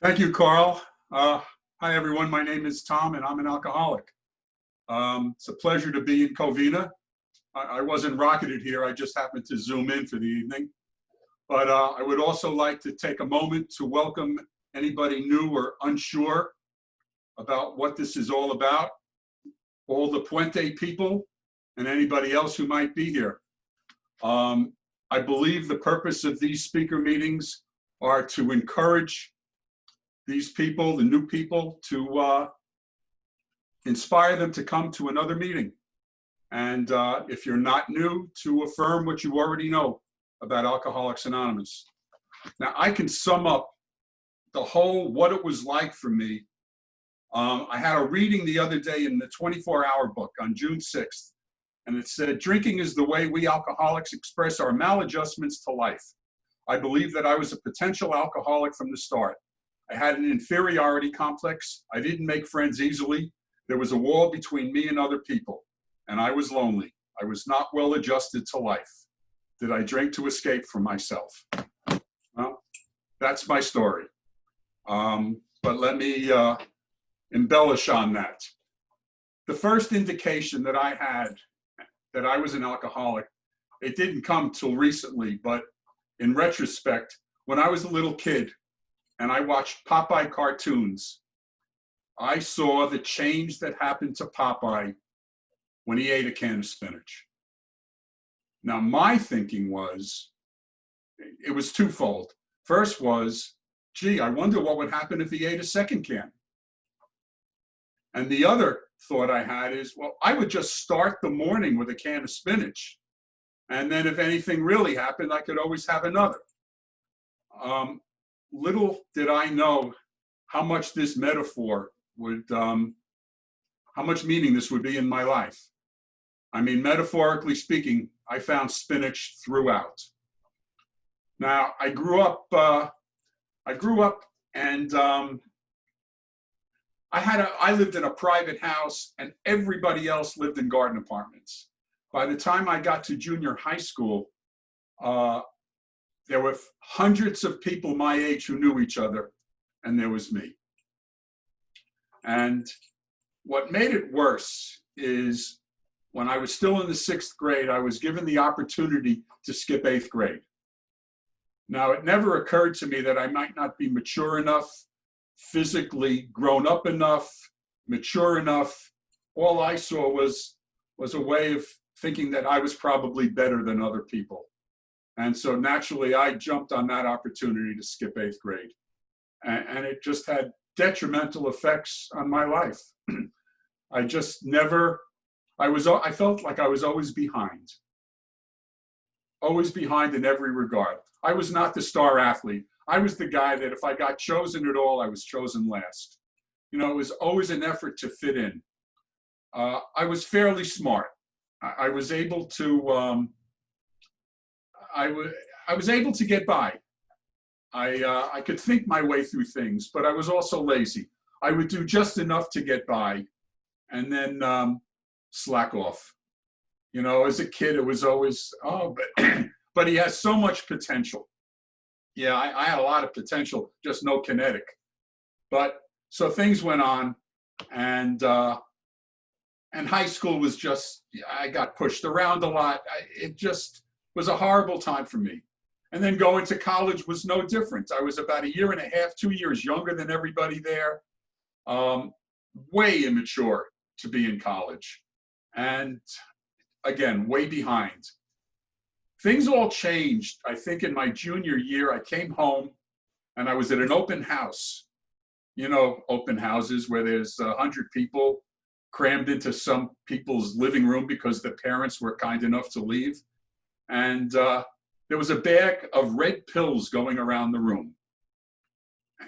Thank you, Carl. Hi, everyone. My name is Tom, and I'm an alcoholic. It's a pleasure to be in Covina. I wasn't rocketed here. I just happened to zoom in for the evening. But I would also like to take a moment to welcome anybody new or unsure about what this is all about, all the Puente people, and anybody else who might be here. I believe the purpose of these speaker meetings are to encourage these people, the new people, to inspire them to come to another meeting. And if you're not new, to affirm what you already know about Alcoholics Anonymous. Now, I can sum up what it was like for me. I had a reading the other day in the 24-hour book on June 6th, and it said, "Drinking is the way we alcoholics express our maladjustments to life. I believe that I was a potential alcoholic from the start. I had an inferiority complex. I didn't make friends easily. There was a wall between me and other people, and I was lonely. I was not well adjusted to life. Did I drink to escape from myself?" Well, that's my story. But let me embellish on that. The first indication that I had that I was an alcoholic, it didn't come till recently, but in retrospect, when I was a little kid, and I watched Popeye cartoons, I saw the change that happened to Popeye when he ate a can of spinach. Now, my thinking was, it was twofold. First was, gee, I wonder what would happen if he ate a second can. And the other thought I had is, well, I would just start the morning with a can of spinach. And then if anything really happened, I could always have another. Little did I know how much this metaphor would, how much meaning this would be in my life. I mean, metaphorically speaking, I found spinach throughout. Now, I grew up and I lived in a private house, and everybody else lived in garden apartments. By the time I got to junior high school, there were hundreds of people my age who knew each other, and there was me. And what made it worse is when I was still in the 6th grade, I was given the opportunity to skip 8th grade. Now, it never occurred to me that I might not be mature enough, physically grown up enough, mature enough. All I saw was a way of thinking that I was probably better than other people. And so naturally, I jumped on that opportunity to skip 8th grade. And it just had detrimental effects on my life. I just never, I felt like I was always behind in every regard. I was not the star athlete. I was the guy that if I got chosen at all, I was chosen last. You know, it was always an effort to fit in. I was fairly smart. I was able to, I was able to get by. I could think my way through things, but I was also lazy. I would do just enough to get by and then slack off. You know, as a kid, it was always, oh, but he has so much potential. Yeah, I had a lot of potential, just no kinetic. But so things went on, and high school was just, I got pushed around a lot. It just was a horrible time for me. And then going to college was no different. I was about 1.5 years, 2 years younger than everybody there. Way immature to be in college. And again, way behind. Things all changed, I think, in my junior year. I came home and I was at an open house. You know, open houses where there's 100 people crammed into some people's living room because the parents were kind enough to leave. And there was a bag of red pills going around the room.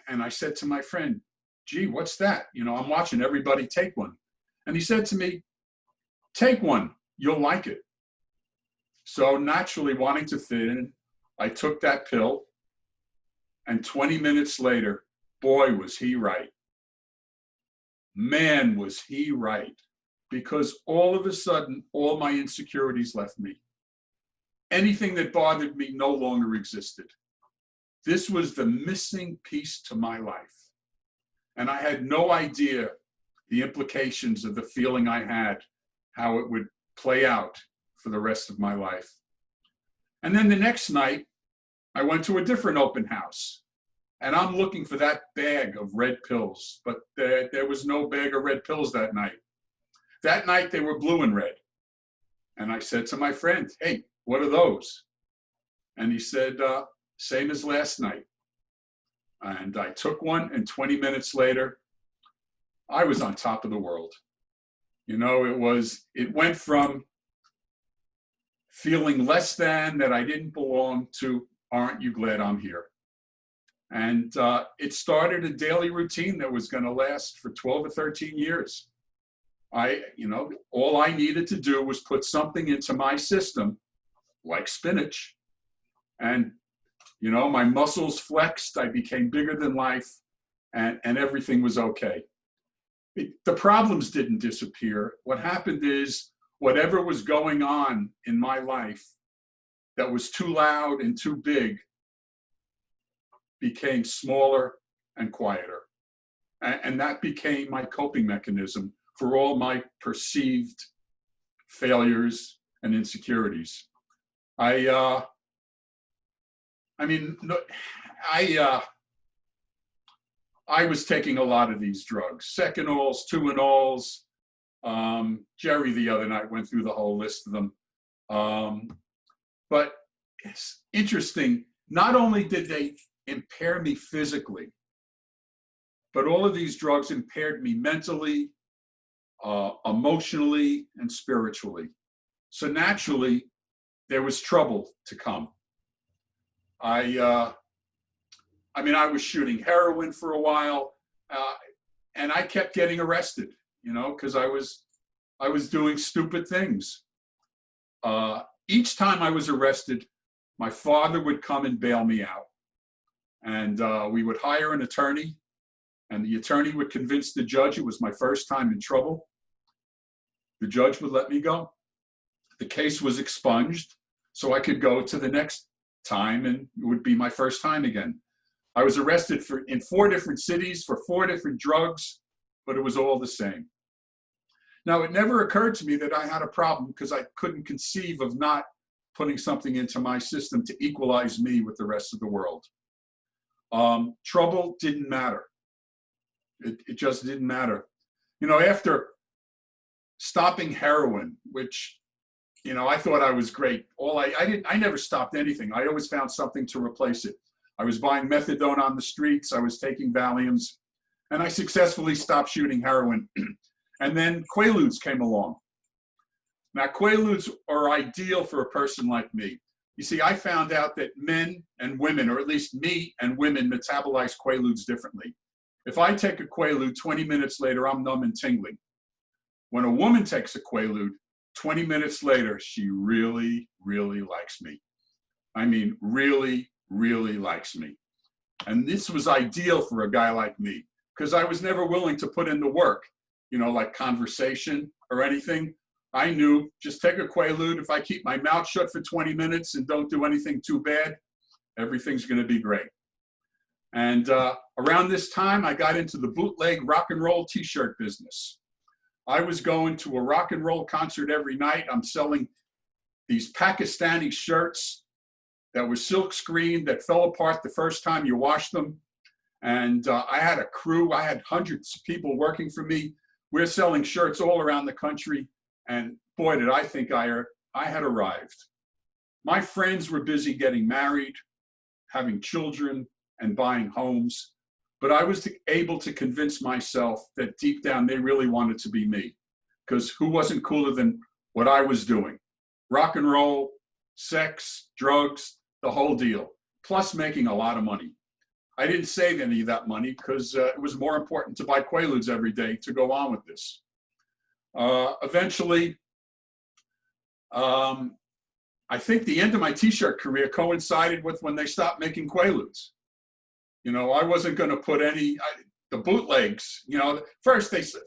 And I said to my friend, gee, what's that? You know, I'm watching everybody take one. And he said to me, take one, you'll like it. So naturally wanting to fit in, I took that pill, and 20 minutes later, boy, was he right. Man, was he right. Because all of a sudden, all my insecurities left me. Anything that bothered me no longer existed. This was the missing piece to my life. And I had no idea the implications of the feeling I had, how it would play out for the rest of my life. And then the next night, I went to a different open house. And I'm looking for that bag of red pills, but there was no bag of red pills that night. That night, they were blue and red. And I said to my friend, hey, what are those? And he said, same as last night. And I took one, and 20 minutes later, I was on top of the world. You know, it went from feeling less than, that I didn't belong, to aren't you glad I'm here? And it started a daily routine that was going to last for 12 or 13 years. All I needed to do was put something into my system, like spinach, and, my muscles flexed, I became bigger than life, and everything was okay. The problems didn't disappear. What happened is, whatever was going on in my life that was too loud and too big became smaller and quieter. And that became my coping mechanism for all my perceived failures and insecurities. I was taking a lot of these drugs, Secanols, Tuinols. Jerry the other night went through the whole list of them. But it's interesting, not only did they impair me physically, but all of these drugs impaired me mentally, emotionally, and spiritually. So naturally, there was trouble to come. I was shooting heroin for a while, and I kept getting arrested, because I was doing stupid things. Each time I was arrested, my father would come and bail me out. And we would hire an attorney, and the attorney would convince the judge it was my first time in trouble. The judge would let me go. The case was expunged, so I could go to the next time, and it would be my first time again. I was arrested in 4 different cities for 4 different drugs, but it was all the same. Now, it never occurred to me that I had a problem, because I couldn't conceive of not putting something into my system to equalize me with the rest of the world. Trouble didn't matter. It just didn't matter. After stopping heroin, which, I thought I was great. I never stopped anything. I always found something to replace it. I was buying methadone on the streets. I was taking Valiums, and I successfully stopped shooting heroin. And then Quaaludes came along. Now, Quaaludes are ideal for a person like me. You see, I found out that men and women, or at least me and women, metabolize Quaaludes differently. If I take a Quaalude, 20 minutes later, I'm numb and tingling. When a woman takes a Quaalude, 20 minutes later, she really, really likes me. I mean, really, really likes me. And this was ideal for a guy like me, because I was never willing to put in the work, like conversation or anything. I knew, just take a Quaalude. If I keep my mouth shut for 20 minutes and don't do anything too bad, everything's going to be great. And around this time, I got into the bootleg rock and roll t-shirt business. I was going to a rock and roll concert every night. I'm selling these Pakistani shirts that were silk screened, that fell apart the first time you washed them. And I had a crew. I had hundreds of people working for me. We're selling shirts all around the country. And boy, did I think I had arrived. My friends were busy getting married, having children, and buying homes. But I was able to convince myself that deep down they really wanted to be me, because who wasn't cooler than what I was doing? Rock and roll, sex, drugs, the whole deal, plus making a lot of money. I didn't save any of that money, because it was more important to buy Quaaludes every day to go on with this. Eventually, I think the end of my t-shirt career coincided with when they stopped making Quaaludes. I wasn't going to put the bootlegs, first they said,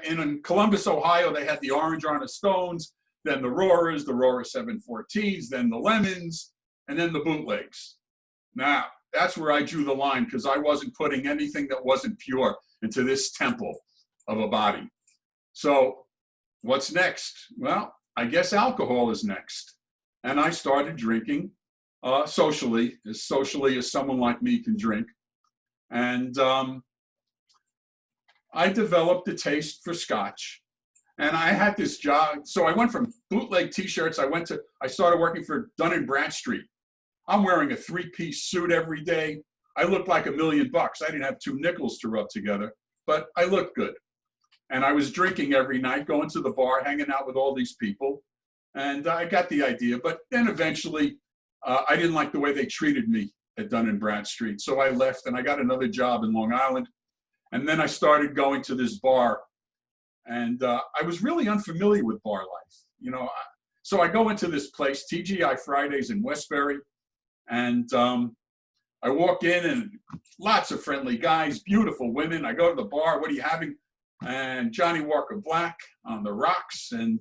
in Columbus, Ohio, they had the Orange on the Stones, then the Roarer 714s, then the Lemons, and then the bootlegs. Now, that's where I drew the line because I wasn't putting anything that wasn't pure into this temple of a body. So what's next? Well, I guess alcohol is next. And I started drinking socially as someone like me can drink. And I developed a taste for scotch. And I had this job. So I went from bootleg t-shirts. I started working for Dun & Bradstreet. I'm wearing a 3-piece suit every day. I looked like $1 million. I didn't have 2 nickels to rub together, but I looked good. And I was drinking every night, going to the bar, hanging out with all these people. And I got the idea. But then eventually, I didn't like the way they treated me at Dun & Bradstreet. So I left and I got another job in Long Island. And then I started going to this bar. And I was really unfamiliar with bar life. So I go into this place, TGI Fridays in Westbury. And I walk in and lots of friendly guys, beautiful women. I go to the bar, what are you having? And Johnny Walker Black on the rocks. And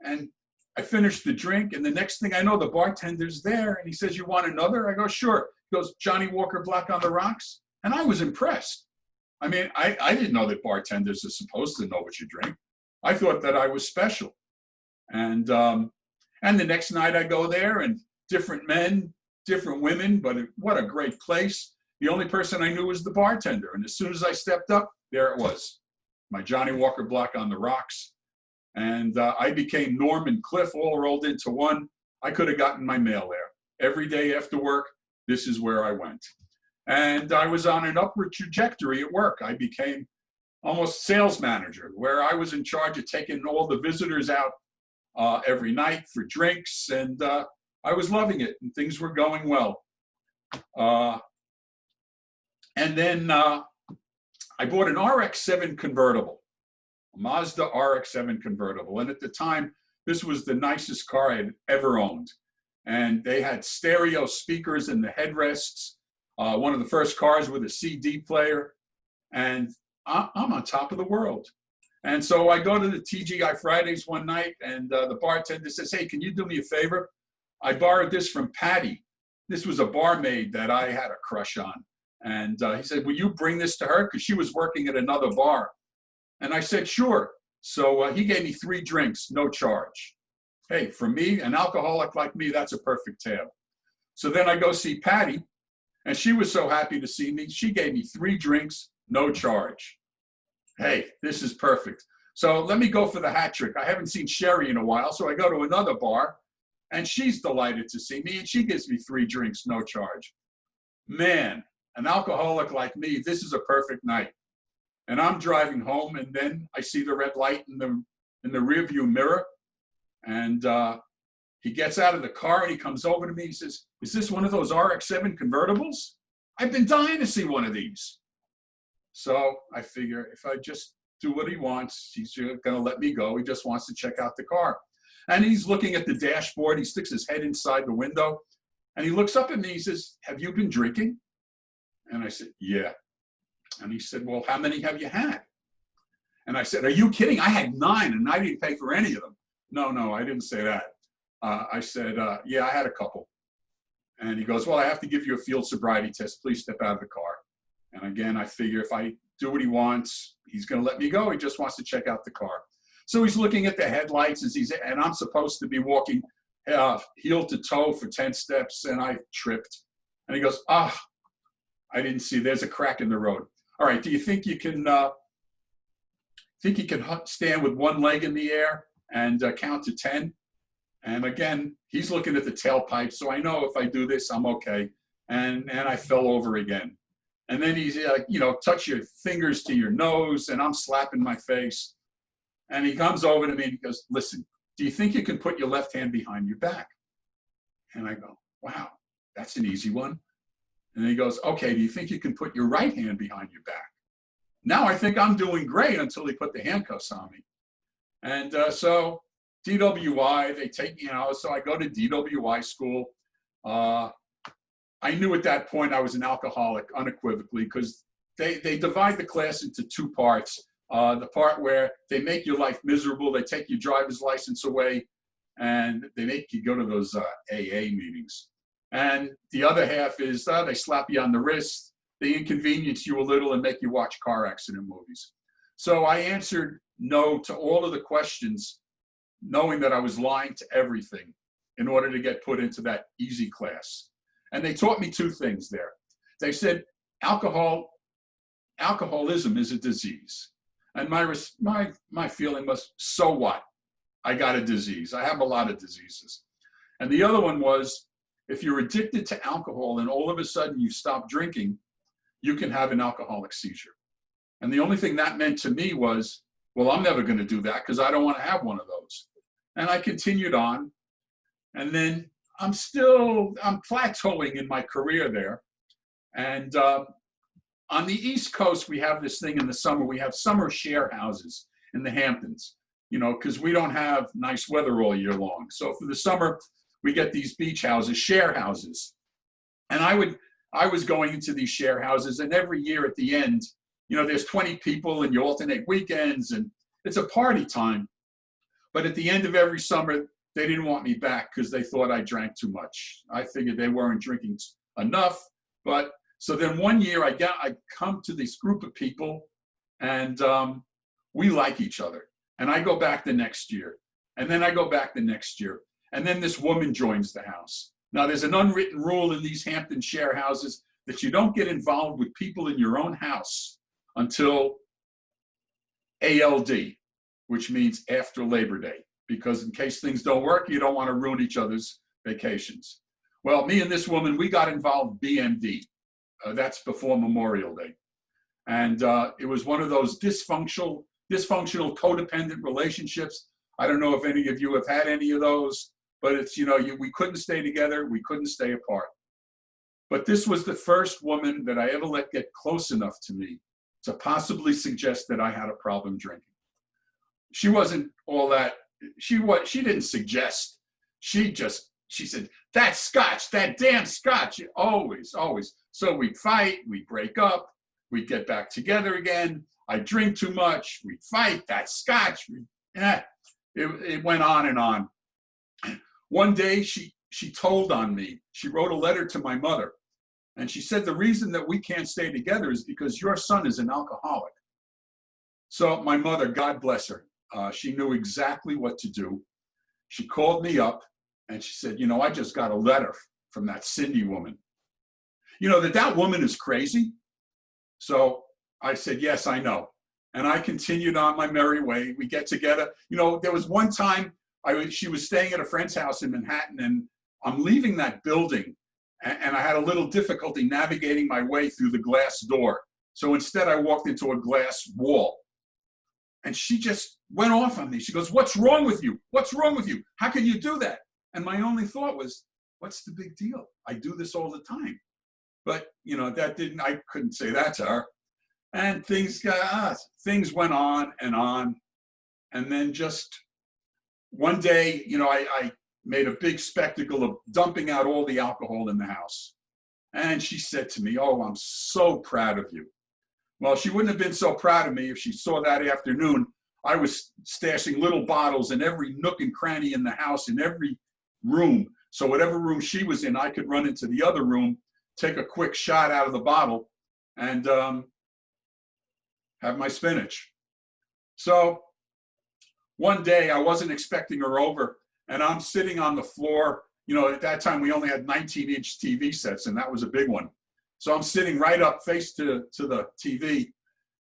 I finished the drink. And the next thing I know, the bartender's there. And he says, you want another? I go, sure. He goes, Johnny Walker Black on the rocks. And I was impressed. I mean, I didn't know that bartenders are supposed to know what you drink. I thought that I was special. And the next night I go there and different men, different women, but what a great place. The only person I knew was the bartender. And as soon as I stepped up, there it was, my Johnny Walker Black on the rocks. And I became Norm and Cliff all rolled into one. I could have gotten my mail there. Every day after work, this is where I went. And I was on an upward trajectory at work. I became almost sales manager, where I was in charge of taking all the visitors out every night for drinks. And I was loving it, and things were going well. And then I bought an RX-7 convertible, a Mazda RX-7 convertible. And at the time, this was the nicest car I had ever owned. And they had stereo speakers in the headrests, one of the first cars with a CD player. And I'm on top of the world. And so I go to the TGI Fridays one night, and the bartender says, hey, can you do me a favor? I borrowed this from Patty. This was a barmaid that I had a crush on. And he said, will you bring this to her? Because she was working at another bar. And I said, sure. So he gave me 3 drinks, no charge. Hey, for me, an alcoholic like me, that's a perfect tale. So then I go see Patty, and she was so happy to see me. She gave me 3 drinks, no charge. Hey, this is perfect. So let me go for the hat trick. I haven't seen Sherry in a while, so I go to another bar. And she's delighted to see me, and she gives me 3 drinks, no charge. Man, an alcoholic like me, this is a perfect night. And I'm driving home, and then I see the red light in the rearview mirror. And he gets out of the car, and he comes over to me. He says, is this one of those RX-7 convertibles? I've been dying to see one of these. So I figure if I just do what he wants, he's going to let me go. He just wants to check out the car. And he's looking at the dashboard. He sticks his head inside the window. And he looks up at me. He says, have you been drinking? And I said, yeah. And he said, well, how many have you had? And I said, are you kidding? I had 9, and I didn't pay for any of them. No, I didn't say that. I said, yeah, I had a couple. And he goes, well, I have to give you a field sobriety test. Please step out of the car. And again, I figure if I do what he wants, he's going to let me go. He just wants to check out the car. So he's looking at the headlights and I'm supposed to be walking heel to toe for 10 steps, and I tripped. And he goes, I didn't see, there's a crack in the road. All right, do you think you can stand with one leg in the air and count to 10? And again, he's looking at the tailpipe, so I know if I do this, I'm okay. And I fell over again. And then he's like, touch your fingers to your nose, and I'm slapping my face. And he comes over to me and he goes, listen, do you think you can put your left hand behind your back? And I go, wow, that's an easy one. And then he goes, okay, do you think you can put your right hand behind your back? Now I think I'm doing great until he put the handcuffs on me. And so DWI, they take me out. So I go to DWI school. I knew at that point I was an alcoholic unequivocally, because they divide the class into 2 parts. The part where they make your life miserable, they take your driver's license away, and they make you go to those AA meetings. And the other half is they slap you on the wrist, they inconvenience you a little and make you watch car accident movies. So I answered no to all of the questions, knowing that I was lying to everything in order to get put into that easy class. And they taught me two things there. They said, alcoholism is a disease. And my feeling was, so what? I got a disease. I have a lot of diseases. And the other one was, if you're addicted to alcohol and all of a sudden you stop drinking, you can have an alcoholic seizure. And the only thing that meant to me was, well, I'm never going to do that because I don't want to have one of those. And I continued on. And then I'm plateauing in my career there. And on the East Coast, we have this thing in the summer. We have summer share houses in the Hamptons, you know, because we don't have nice weather all year long. So for the summer, we get these beach houses, share houses. And I was going into these share houses, and every year at the end, you know, there's 20 people and you alternate weekends and it's a party time. But at the end of every summer, they didn't want me back because they thought I drank too much. I figured they weren't drinking enough. But so then one year I come to this group of people and we like each other. And I go back the next year. And then I go back the next year. And then this woman joins the house. Now there's an unwritten rule in these Hampton share houses that you don't get involved with people in your own house until ALD, which means after Labor Day, because in case things don't work, you don't want to ruin each other's vacations. Well, me and this woman, we got involved BMD. That's before Memorial Day. And it was one of those dysfunctional codependent relationships. I don't know if any of you have had any of those, but it's, you know, we couldn't stay together, we couldn't stay apart. But this was the first woman that I ever let get close enough to me to possibly suggest that I had a problem drinking. She wasn't all that, she didn't suggest, she said, that scotch, that damn scotch, always. So we'd fight, we'd break up, we'd get back together again. I'd drink too much, we'd fight, that scotch. It went on and on. One day she told on me, she wrote a letter to my mother, and she said, the reason that we can't stay together is because your son is an alcoholic. So my mother, God bless her, she knew exactly what to do. She called me up and she said, you know, I just got a letter from that Cindy woman. You know, that woman is crazy. So I said, yes, I know. And I continued on my merry way. We get together. You know, there was one time she was staying at a friend's house in Manhattan, and I'm leaving that building, and I had a little difficulty navigating my way through the glass door. So instead, I walked into a glass wall. And she just went off on me. She goes, what's wrong with you? What's wrong with you? How can you do that? And my only thought was, what's the big deal? I do this all the time. But, you know, I couldn't say that to her. And things went on. And then just one day, you know, I made a big spectacle of dumping out all the alcohol in the house. And she said to me, oh, I'm so proud of you. Well, she wouldn't have been so proud of me if she saw that afternoon I was stashing little bottles in every nook and cranny in the house, in every room. So whatever room she was in, I could run into the other room, take a quick shot out of the bottle, and have my spinach. So one day I wasn't expecting her over, and I'm sitting on the floor. You know, at that time we only had 19-inch TV sets, and that was a big one. So I'm sitting right up face to the TV,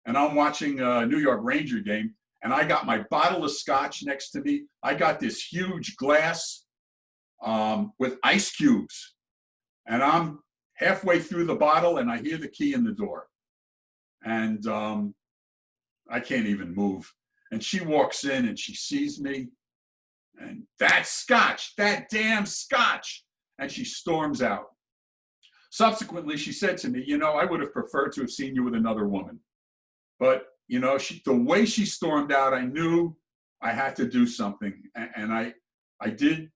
and I'm watching a New York Ranger game, and I got my bottle of scotch next to me. I got this huge glass with ice cubes, and I'm halfway through the bottle, and I hear the key in the door. And I can't even move. And she walks in, and she sees me, and that scotch, that damn scotch, and she storms out. Subsequently, she said to me, you know, I would have preferred to have seen you with another woman. But, you know, the way she stormed out, I knew I had to do something. And I did.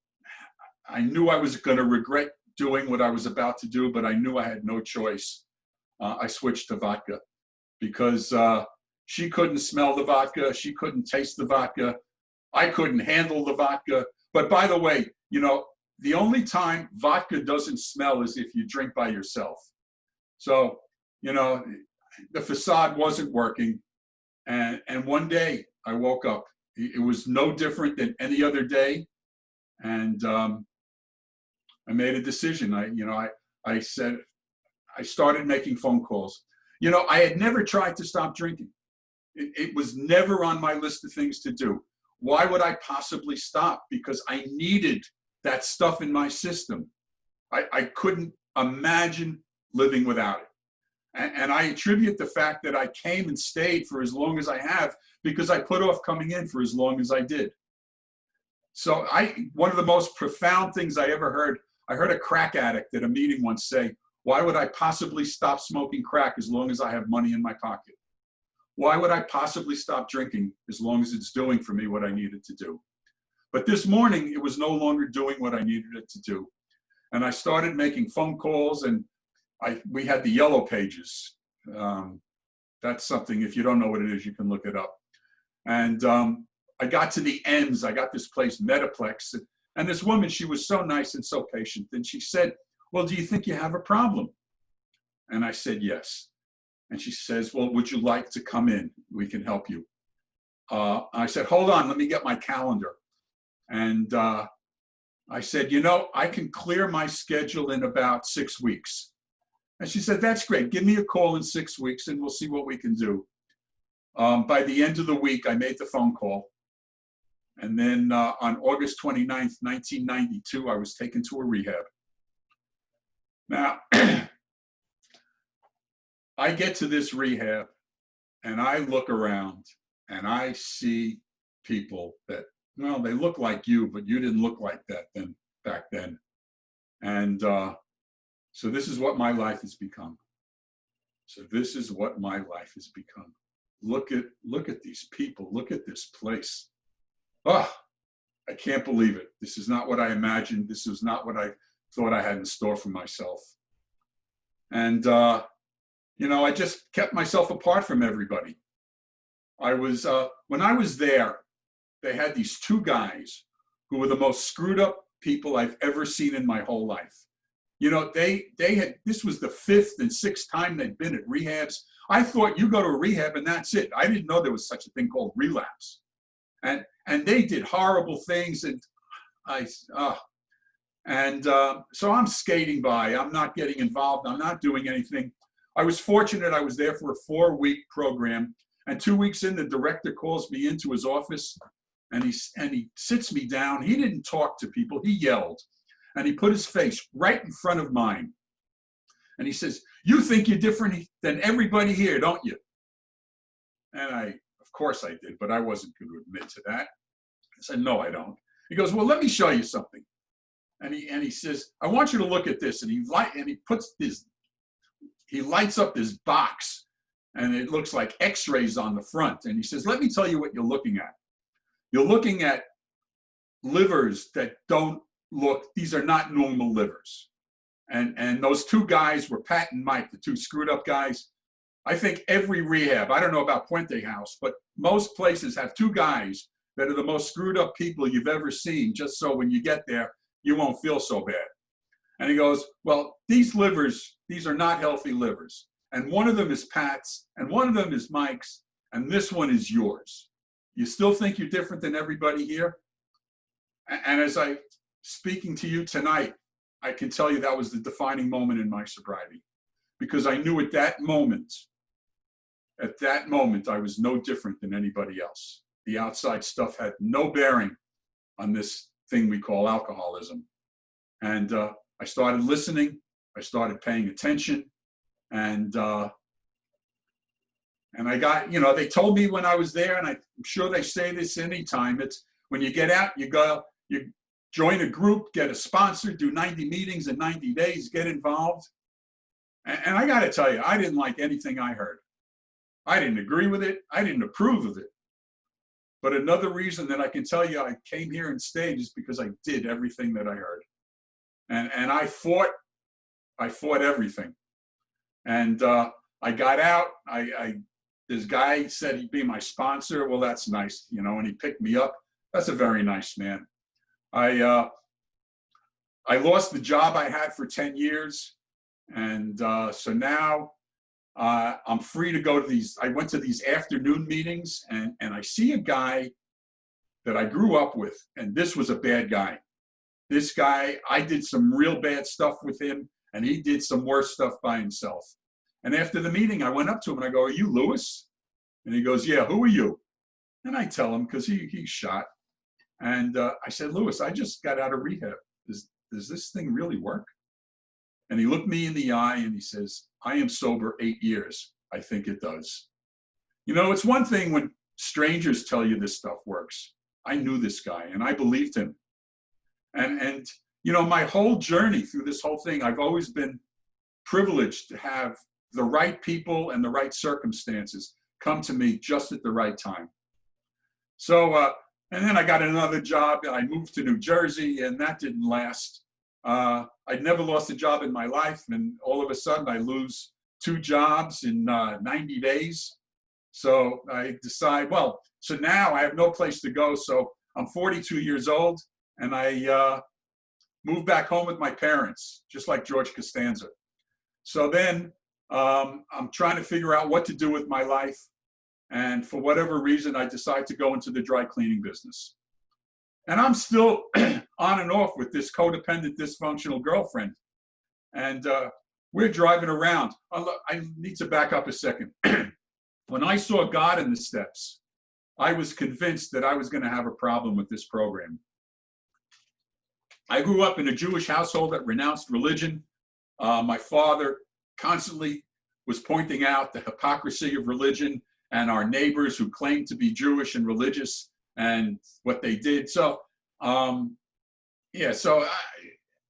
I knew I was going to regret doing what I was about to do, but I knew I had no choice. I switched to vodka because she couldn't smell the vodka. She couldn't taste the vodka. I couldn't handle the vodka. But by the way, you know, the only time vodka doesn't smell is if you drink by yourself. So, you know, the facade wasn't working. And one day I woke up. It was no different than any other day. And I made a decision. I said, I started making phone calls. You know, I had never tried to stop drinking. It was never on my list of things to do. Why would I possibly stop? Because I needed that stuff in my system. I couldn't imagine living without it. And I attribute the fact that I came and stayed for as long as I have because I put off coming in for as long as I did. So one of the most profound things I ever heard, I heard a crack addict at a meeting once say, why would I possibly stop smoking crack as long as I have money in my pocket? Why would I possibly stop drinking as long as it's doing for me what I needed to do? But this morning, it was no longer doing what I needed it to do. And I started making phone calls, and we had the yellow pages. That's something, if you don't know what it is, you can look it up. And I got to the ends. I got this place, Metaplex. And this woman, she was so nice and so patient. And she said, well, do you think you have a problem? And I said, yes. And she says, well, would you like to come in? We can help you. I said, hold on, let me get my calendar. And I said, you know, I can clear my schedule in about 6 weeks. And she said, that's great. Give me a call in 6 weeks and we'll see what we can do. By the end of the week, I made the phone call. And then on August 29th, 1992, I was taken to a rehab. Now, I get to this rehab and I look around and I see people that, well, they look like you, but you didn't look like that back then. And so this is what my life has become. So this is what my life has become. Look at these people. Look at this place. Oh, I can't believe it. This is not what I imagined. This is not what I thought I had in store for myself. And, you know, I just kept myself apart from everybody. When I was there, they had these two guys who were the most screwed up people I've ever seen in my whole life. You know, this was the 5th and 6th time they'd been at rehabs. I thought you go to a rehab and that's it. I didn't know there was such a thing called relapse. And they did horrible things, and so I'm skating by. I'm not getting involved. I'm not doing anything. I was fortunate. I was there for a 4-week program, and 2 weeks in, the director calls me into his office, and he sits me down. He didn't talk to people. He yelled, and he put his face right in front of mine, and he says, "You think you're different than everybody here, don't you?" And of course I did, but I wasn't going to admit to that. I said, no, I don't. He goes, well, let me show you something. And he says, I want you to look at this. And he lights up this box, and it looks like x-rays on the front. And he says, let me tell you what you're looking at. You're looking at livers that don't look, these are not normal livers. And those two guys were Pat and Mike, the two screwed up guys. I think every rehab, I don't know about Puente House, but most places have two guys that are the most screwed up people you've ever seen, just so when you get there, you won't feel so bad. And he goes, well, these livers, these are not healthy livers. And one of them is Pat's, and one of them is Mike's, and this one is yours. You still think you're different than everybody here? And as I'm speaking to you tonight, I can tell you that was the defining moment in my sobriety, because I knew at that moment, I was no different than anybody else. The outside stuff had no bearing on this thing we call alcoholism. And I started listening, I started paying attention, and I got, you know, they told me when I was there, and I'm sure they say this anytime, it's when you get out, you join a group, get a sponsor, do 90 meetings in 90 days, get involved. And I got to tell you, I didn't like anything I heard. I didn't agree with it. I didn't approve of it. But another reason that I can tell you I came here and stayed is because I did everything that I heard. And I fought everything. And I got out. This guy said he'd be my sponsor. Well, that's nice, you know, and he picked me up. That's a very nice man. I lost the job I had for 10 years. And so now I'm free to go to these. I went to these afternoon meetings, and I see a guy that I grew up with, and this was a bad guy. This guy, I did some real bad stuff with him, and he did some worse stuff by himself. And after the meeting, I went up to him and I go, "Are you Lewis?" And he goes, "Yeah, who are you?" And I tell him, because he's shot. And I said, "Lewis, I just got out of rehab. Does this thing really work?" And he looked me in the eye and he says, "I am sober 8 years. I think it does." You know, it's one thing when strangers tell you this stuff works. I knew this guy and I believed him. And you know, my whole journey through this whole thing, I've always been privileged to have the right people and the right circumstances come to me just at the right time. So, and then I got another job and I moved to New Jersey, and that didn't last. I'd never lost a job in my life, and all of a sudden I lose 2 jobs in 90 days. So I decide, well, so now I have no place to go. So I'm 42 years old, and I moved back home with my parents, just like George Costanza. So then I'm trying to figure out what to do with my life. And for whatever reason, I decide to go into the dry cleaning business. And I'm still on and off with this codependent, dysfunctional girlfriend. And we're driving around. I need to back up a second. When I saw God in the steps, I was convinced that I was going to have a problem with this program. I grew up in a Jewish household that renounced religion. My father constantly was pointing out the hypocrisy of religion and our neighbors who claimed to be Jewish and religious and what they did. So, yeah, so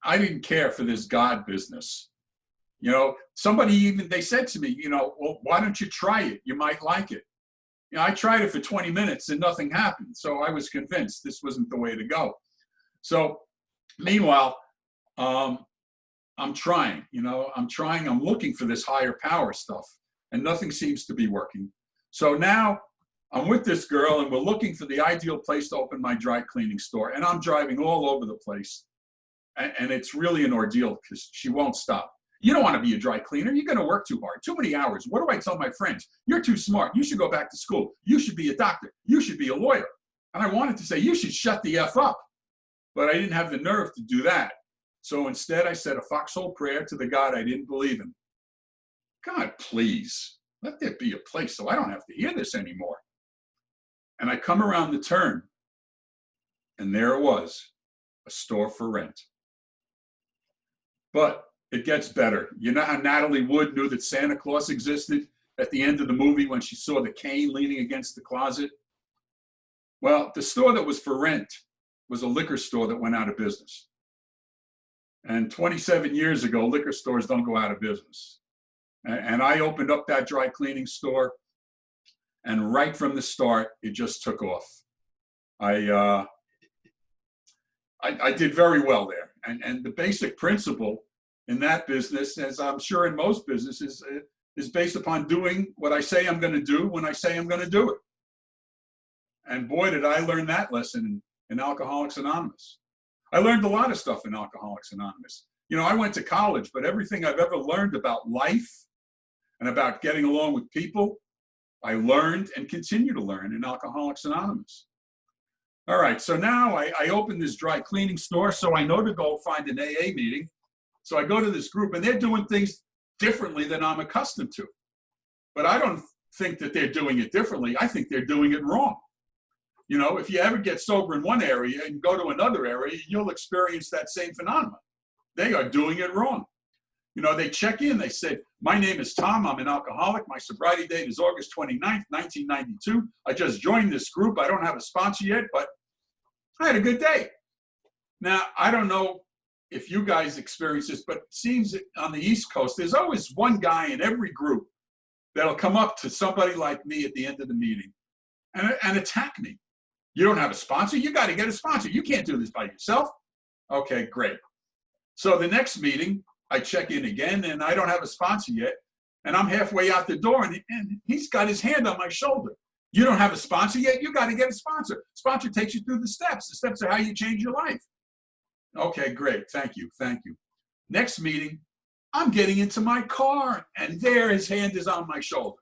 I didn't care for this God business. You know, somebody even, they said to me, you know, "Well, why don't you try it? You might like it." You know, I tried it for 20 minutes and nothing happened. So I was convinced this wasn't the way to go. So meanwhile, I'm trying, you know, I'm looking for this higher power stuff, and nothing seems to be working. So now I'm with this girl and we're looking for the ideal place to open my dry cleaning store. And I'm driving all over the place. And it's really an ordeal because she won't stop. "You don't want to be a dry cleaner. You're going to work too hard, too many hours. What do I tell my friends? You're too smart. You should go back to school. You should be a doctor. You should be a lawyer." And I wanted to say, "You should shut the F up." But I didn't have the nerve to do that. So instead, I said a foxhole prayer to the God I didn't believe in. "God, please, let there be a place so I don't have to hear this anymore." And I come around the turn, and there it was, a store for rent. But it gets better. You know how Natalie Wood knew that Santa Claus existed at the end of the movie when she saw the cane leaning against the closet? Well, the store that was for rent was a liquor store that went out of business. And 27 years ago, liquor stores don't go out of business. And I opened up that dry cleaning store, and right from the start, it just took off. I did very well there. And the basic principle in that business, as I'm sure in most businesses, is based upon doing what I say I'm going to do when I say I'm going to do it. And boy, did I learn that lesson in Alcoholics Anonymous. I learned a lot of stuff in Alcoholics Anonymous. You know, I went to college, but everything I've ever learned about life and about getting along with people, I learned and continue to learn in Alcoholics Anonymous. All right, so now I opened this dry cleaning store, so I know to go find an AA meeting. So I go to this group, and they're doing things differently than I'm accustomed to. But I don't think that they're doing it differently. I think they're doing it wrong. You know, if you ever get sober in one area and go to another area, you'll experience that same phenomenon. They are doing it wrong. You know, they check in, they say, "My name is Tom, I'm an alcoholic. My sobriety date is August 29th, 1992. I just joined this group. I don't have a sponsor yet, but I had a good day." Now, I don't know if you guys experience this, but it seems on the East Coast, there's always one guy in every group that'll come up to somebody like me at the end of the meeting and attack me. "You don't have a sponsor? You got to get a sponsor. You can't do this by yourself." Okay, great. So the next meeting, I check in again, and I don't have a sponsor yet. And I'm halfway out the door, and he's got his hand on my shoulder. "You don't have a sponsor yet? You got to get a sponsor. Sponsor takes you through the steps. The steps are how you change your life." Okay, great. Thank you. Thank you. Next meeting, I'm getting into my car, and there his hand is on my shoulder.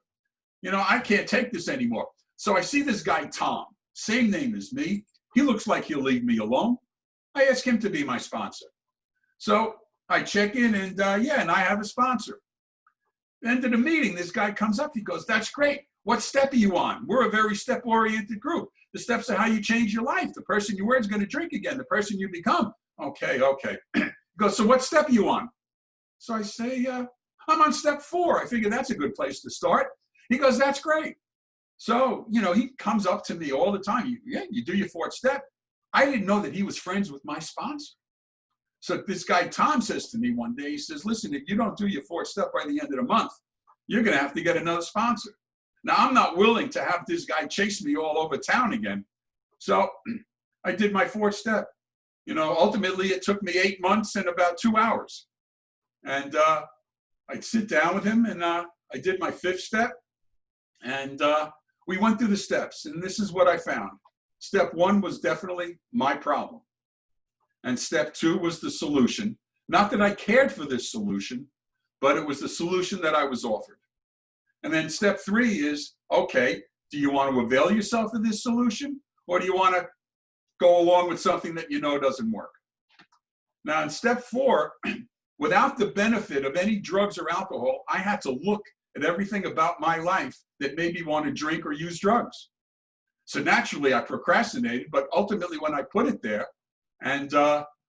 I can't take this anymore. So I see this guy, Tom, same name as me. He looks like he'll leave me alone. I ask him to be my sponsor. So I check in, and yeah, and I have a sponsor. End of the meeting, this guy comes up. He goes, "That's great. What step are you on? We're a very step-oriented group. The steps are how you change your life. The person you were is going to drink again. The person you become." Okay, okay. He goes, "So what step are you on?" So I say, "I'm on step 4. I figure that's a good place to start." He goes, "That's great." So, he comes up to me all the time. You do your 4th step. I didn't know that he was friends with my sponsor. So this guy, Tom, says to me one day, he says, "Listen, if you don't do your 4th step by the end of the month, you're going to have to get another sponsor." Now, I'm not willing to have this guy chase me all over town again. So I did my 4th step. Ultimately, it took me 8 months and about 2 hours. And I'd sit down with him, and I did my 5th step. And we went through the steps. And this is what I found. Step 1 was definitely my problem. And step 2 was the solution. Not that I cared for this solution, but it was the solution that I was offered. And then step 3 is, okay, do you want to avail yourself of this solution, or do you want to go along with something that doesn't work? Now, in step 4, without the benefit of any drugs or alcohol, I had to look at everything about my life that made me want to drink or use drugs. So naturally, I procrastinated, but ultimately when I put it there and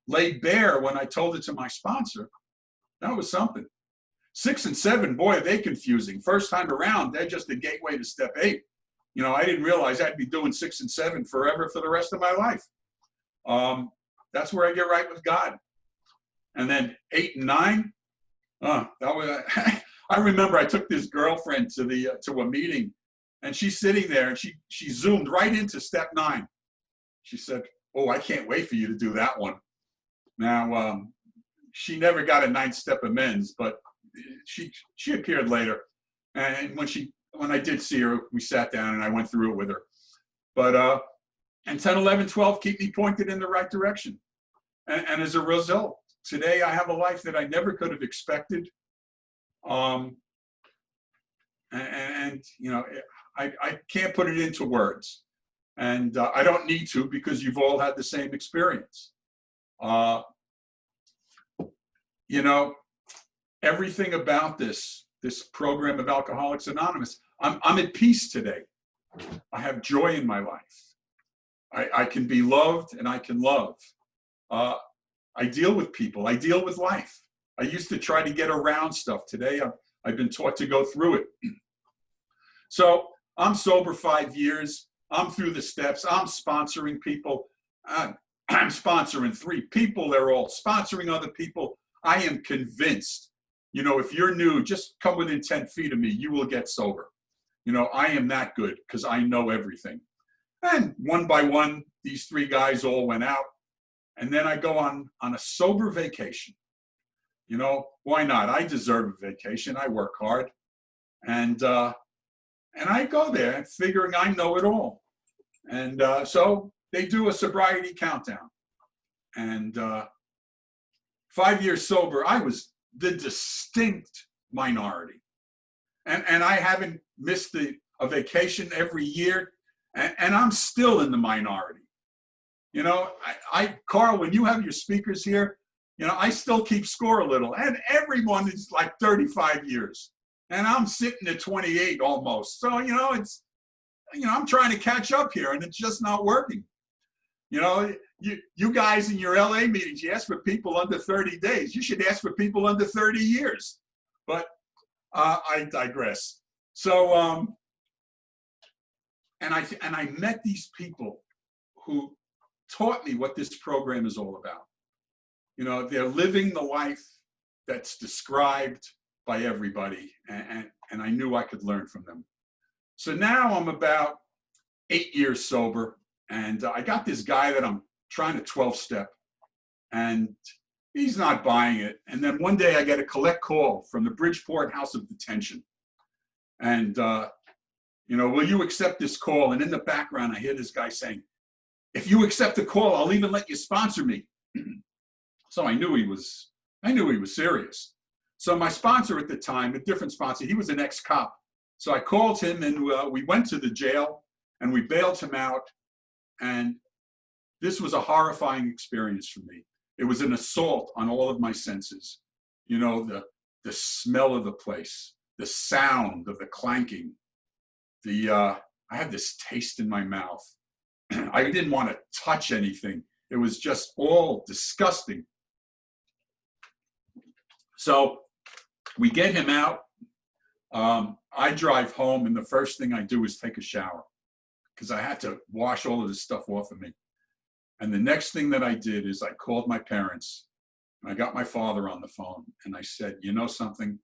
laid bare when I told it to my sponsor, that was something. 6 and 7, boy, are they confusing. First time around, they're just a gateway to step 8. I didn't realize I'd be doing 6 and 7 forever for the rest of my life. That's where I get right with God. And then 8 and 9, that was, I remember I took this girlfriend to a meeting, and she's sitting there, and she zoomed right into step 9. She said, "Oh, I can't wait for you to do that one." Now, she never got a 9th step amends, but she appeared later. And when I did see her, we sat down and I went through it with her. But and 10, 11, 12 keep me pointed in the right direction. And as a result, today I have a life that I never could have expected. I can't put it into words. And I don't need to, because you've all had the same experience. Everything about this program of Alcoholics Anonymous, I'm at peace today. I have joy in my life. I can be loved, and I can love. I deal with people. I deal with life. I used to try to get around stuff. Today, I've been taught to go through it. So I'm sober 5 years. I'm through the steps. I'm sponsoring people. I'm sponsoring 3 people. They're all sponsoring other people. I am convinced, if you're new, just come within 10 feet of me, you will get sober. I am that good because I know everything. And one by one, these 3 guys all went out. And then I go on a sober vacation. Why not? I deserve a vacation. I work hard. And I go there figuring I know it all. And so they do a sobriety countdown. And 5 years sober, I was the distinct minority. And I haven't missed a vacation every year. And I'm still in the minority. Carl, when you have your speakers here, I still keep score a little. And everyone is like 35 years. And I'm sitting at 28 almost. So, I'm trying to catch up here, and it's just not working. You guys in your LA meetings, you ask for people under 30 days. You should ask for people under 30 years. But I digress. So, and I met these people who taught me what this program is all about. They're living the life that's described by everybody, and I knew I could learn from them. So now I'm about 8 years sober, and I got this guy that I'm trying to 12-step, and he's not buying it. And then one day I get a collect call from the Bridgeport House of Detention. And, will you accept this call? And in the background, I hear this guy saying, "If you accept the call, I'll even let you sponsor me." So I knew he was serious. So my sponsor at the time, a different sponsor, he was an ex-cop. So I called him and we went to the jail and we bailed him out. And this was a horrifying experience for me. It was an assault on all of my senses. You know, the smell of the place, the sound of the clanking, I had this taste in my mouth. I didn't want to touch anything. It was just all disgusting. So we get him out. I drive home and the first thing I do is take a shower because I had to wash all of this stuff off of me. And the next thing that I did is I called my parents and I got my father on the phone and I said, you know something?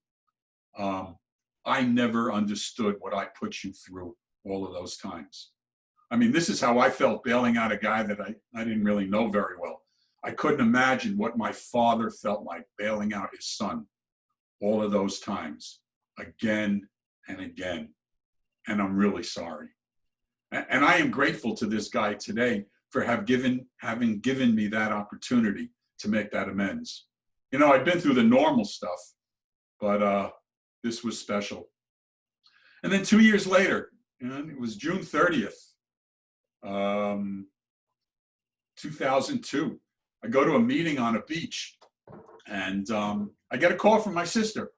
I never understood what I put you through all of those times. I mean, this is how I felt bailing out a guy that I didn't really know very well. I couldn't imagine what my father felt like bailing out his son all of those times, again and again. And I'm really sorry. And I am grateful to this guy today for having given me that opportunity to make that amends. You know, I'd been through the normal stuff, but this was special. And then 2 years later, and it was June 30th, 2002. I go to a meeting on a beach and I get a call from my sister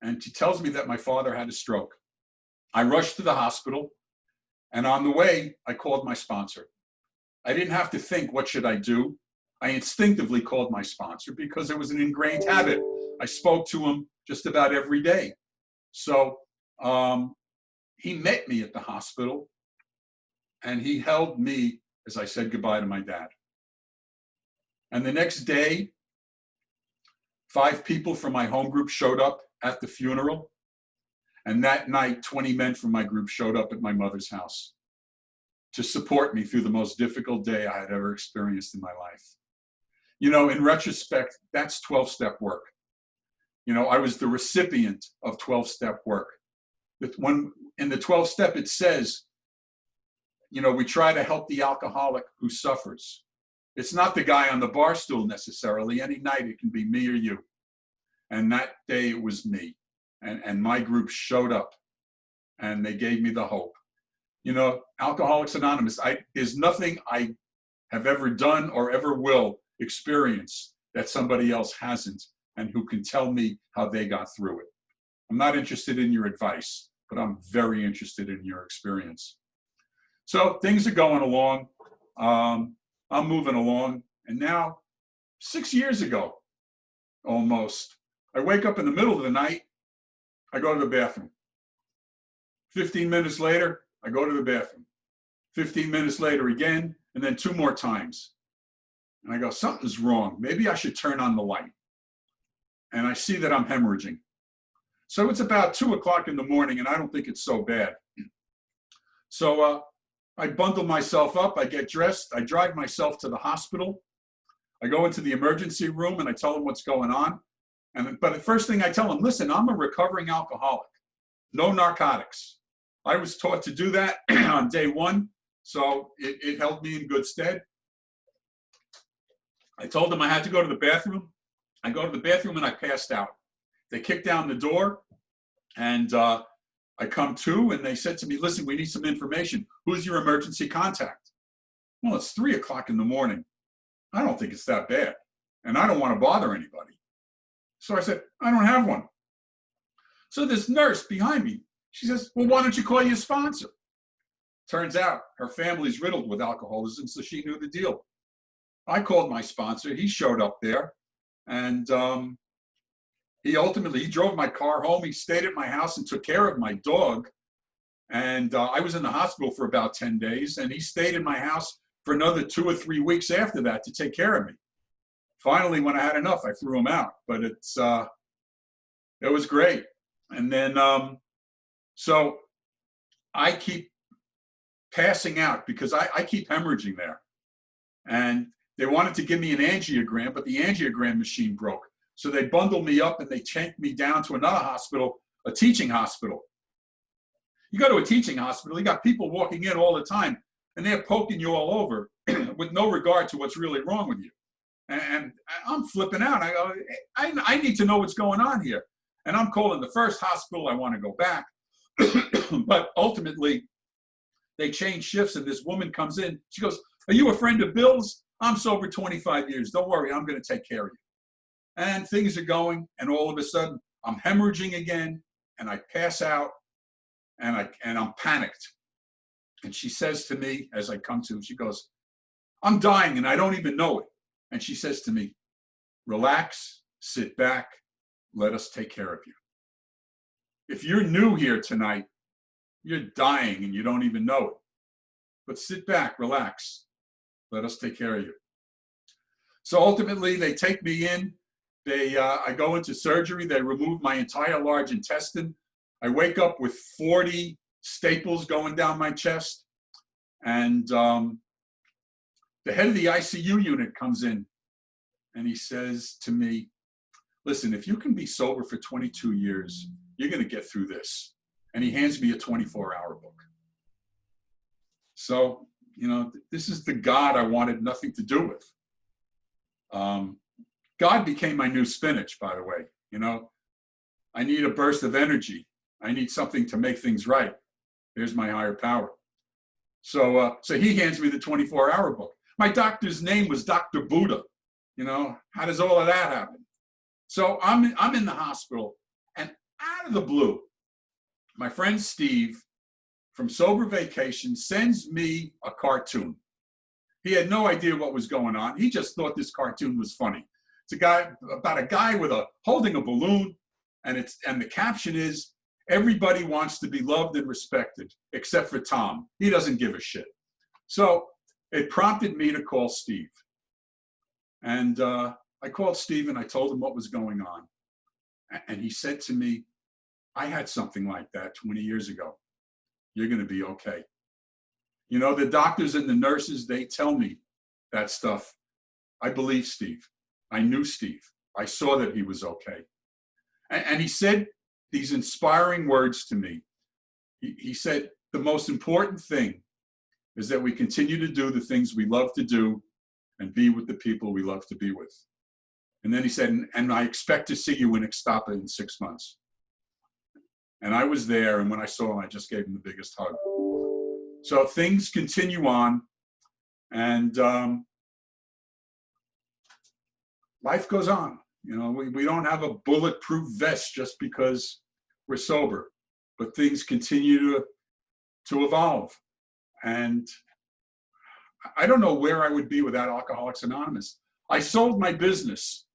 and she tells me that my father had a stroke. I rushed to the hospital and on the way, I called my sponsor. I didn't have to think, what should I do? I instinctively called my sponsor because it was an ingrained habit. I spoke to him just about every day. So he met me at the hospital and he held me as I said goodbye to my dad. And the next day, 5 people from my home group showed up at the funeral. And that night, 20 men from my group showed up at my mother's house to support me through the most difficult day I had ever experienced in my life. You know, in retrospect, that's 12-step work. You know, I was the recipient of 12-step work. When in the 12-step, it says, you know, we try to help the alcoholic who suffers. It's not the guy on the bar stool necessarily. Any night it can be me or you. And that day it was me. And my group showed up and they gave me the hope. You know, Alcoholics Anonymous, there's nothing I have ever done or ever will experience that somebody else hasn't and who can tell me how they got through it. I'm not interested in your advice, but I'm very interested in your experience. So things are going along. I'm moving along. And now, 6 years ago, almost, I wake up in the middle of the night. I go to the bathroom. 15 minutes later, I go to the bathroom. 15 minutes later again, and then 2 more times. And I go, something's wrong. Maybe I should turn on the light. And I see that I'm hemorrhaging. So it's about 2 o'clock in the morning, and I don't think it's so bad. So I bundle myself up, I get dressed, I drive myself to the hospital. I go into the emergency room and I tell them what's going on. But the first thing I tell them, listen, I'm a recovering alcoholic, no narcotics. I was taught to do that on day 1, so it held me in good stead. I told them I had to go to the bathroom. I go to the bathroom and I passed out. They kicked down the door and I come to and they said to me, listen, we need some information. Who's your emergency contact? Well, it's 3 o'clock in the morning. I don't think it's that bad. And I don't want to bother anybody. So I said, I don't have one. So this nurse behind me, she says, well, why don't you call your sponsor? Turns out her family's riddled with alcoholism, so she knew the deal. I called my sponsor. He showed up there. And he drove my car home. He stayed at my house and took care of my dog. And I was in the hospital for about 10 days. And he stayed in my house for another 2 or 3 weeks after that to take care of me. Finally, when I had enough, I threw him out. But it was great. And then, so I keep passing out because I keep hemorrhaging there. And they wanted to give me an angiogram, but the angiogram machine broke. So they bundled me up and they chained me down to another hospital, a teaching hospital. You go to a teaching hospital, you got people walking in all the time and they're poking you all over with no regard to what's really wrong with you. And I'm flipping out. I go, I need to know what's going on here. And I'm calling the first hospital. I want to go back. But ultimately, they change shifts, and this woman comes in. She goes, "Are you a friend of Bill's? I'm sober 25 years. Don't worry, I'm going to take care of you." And things are going, and all of a sudden, I'm hemorrhaging again, and I pass out, and I'm panicked. And she says to me, as I come to, she goes, "I'm dying, and I don't even know it." And she says to me, "Relax, sit back, let us take care of you. If you're new here tonight, you're dying and you don't even know it. But sit back, relax, let us take care of you." So ultimately, they take me in. I go into surgery. They remove my entire large intestine. I wake up with 40 staples going down my chest. And the head of the ICU unit comes in, and he says to me, "Listen, if you can be sober for 22 years, you're going to get through this." And he hands me a 24-hour book. So, this is the God I wanted nothing to do with. God became my new spinach, by the way. I need a burst of energy. I need something to make things right. There's my higher power. So he hands me the 24-hour book. My doctor's name was Dr. Buddha. How does all of that happen? So I'm in the hospital, and out of the blue, my friend Steve from Sober Vacation sends me a cartoon. He had no idea what was going on. He just thought this cartoon was funny. It's about a guy holding a balloon, and the caption is, "Everybody wants to be loved and respected, except for Tom. He doesn't give a shit." So it prompted me to call Steve. And I called Steve and I told him what was going on. And he said to me, "I had something like that 20 years ago. You're going to be okay." The doctors and the nurses, they tell me that stuff. I believe Steve. I knew Steve. I saw that he was okay. And he said these inspiring words to me. He said, "The most important thing is that we continue to do the things we love to do and be with the people we love to be with." And then he said, "And I expect to see you in Ixtapa in 6 months." And I was there, and when I saw him, I just gave him the biggest hug. So things continue on, and life goes on. We don't have a bulletproof vest just because we're sober, but things continue to evolve. And I don't know where I would be without Alcoholics Anonymous. I sold my business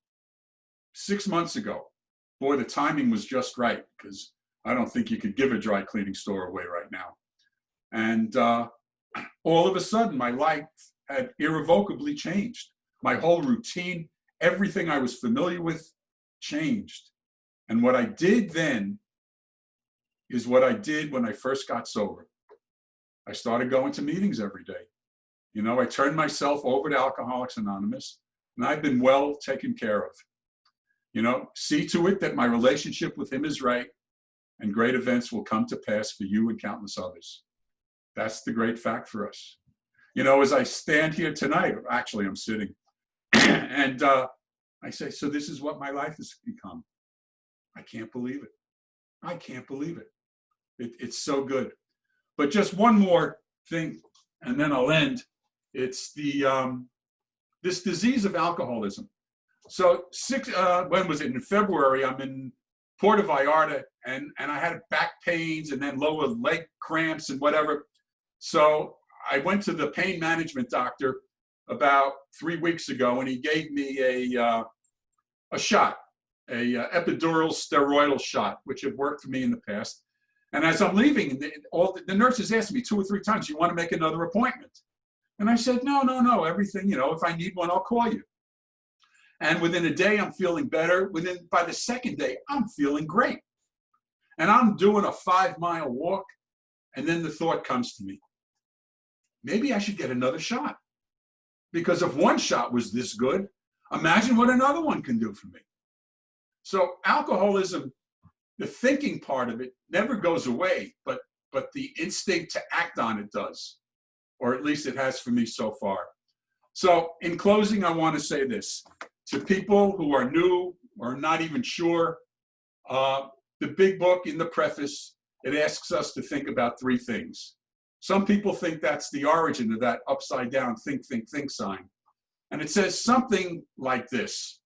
6 months ago. Boy, the timing was just right, because I don't think you could give a dry cleaning store away right now. And all of a sudden, my life had irrevocably changed. My whole routine, everything I was familiar with, changed. And what I did then is what I did when I first got sober. I started going to meetings every day. I turned myself over to Alcoholics Anonymous, and I've been well taken care of. See to it that my relationship with him is right, and great events will come to pass for you and countless others. That's the great fact for us. As I stand here tonight, actually I'm sitting, and I say, so this is what my life has become. I can't believe it. I can't believe it. It's so good. But just one more thing, and then I'll end. It's this disease of alcoholism. So when was it? In February, I'm in Puerto Vallarta, and I had back pains and then lower leg cramps and whatever. So I went to the pain management doctor about 3 weeks ago, and he gave me a shot, a epidural steroidal shot, which had worked for me in the past. And as I'm leaving, the nurses asked me 2 or 3 times, "You want to make another appointment?" And I said, no, everything, if I need one, I'll call you. And within a day, I'm feeling better. By the second day, I'm feeling great. And I'm doing a 5-mile walk. And then the thought comes to me, maybe I should get another shot. Because if one shot was this good, imagine what another one can do for me. So alcoholism, the thinking part of it never goes away, but the instinct to act on it does. Or at least it has for me so far. So in closing, I want to say this. To people who are new or not even sure, the big book in the preface, it asks us to think about three things. Some people think that's the origin of that upside down think, think, think sign. And it says something like this.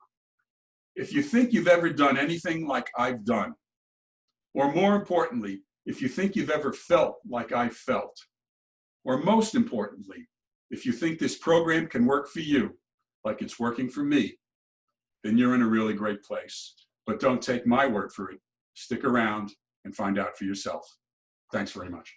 If you think you've ever done anything like I've done, or more importantly, if you think you've ever felt like I felt, or most importantly, if you think this program can work for you like it's working for me, then you're in a really great place. But don't take my word for it. Stick around and find out for yourself. Thanks very much.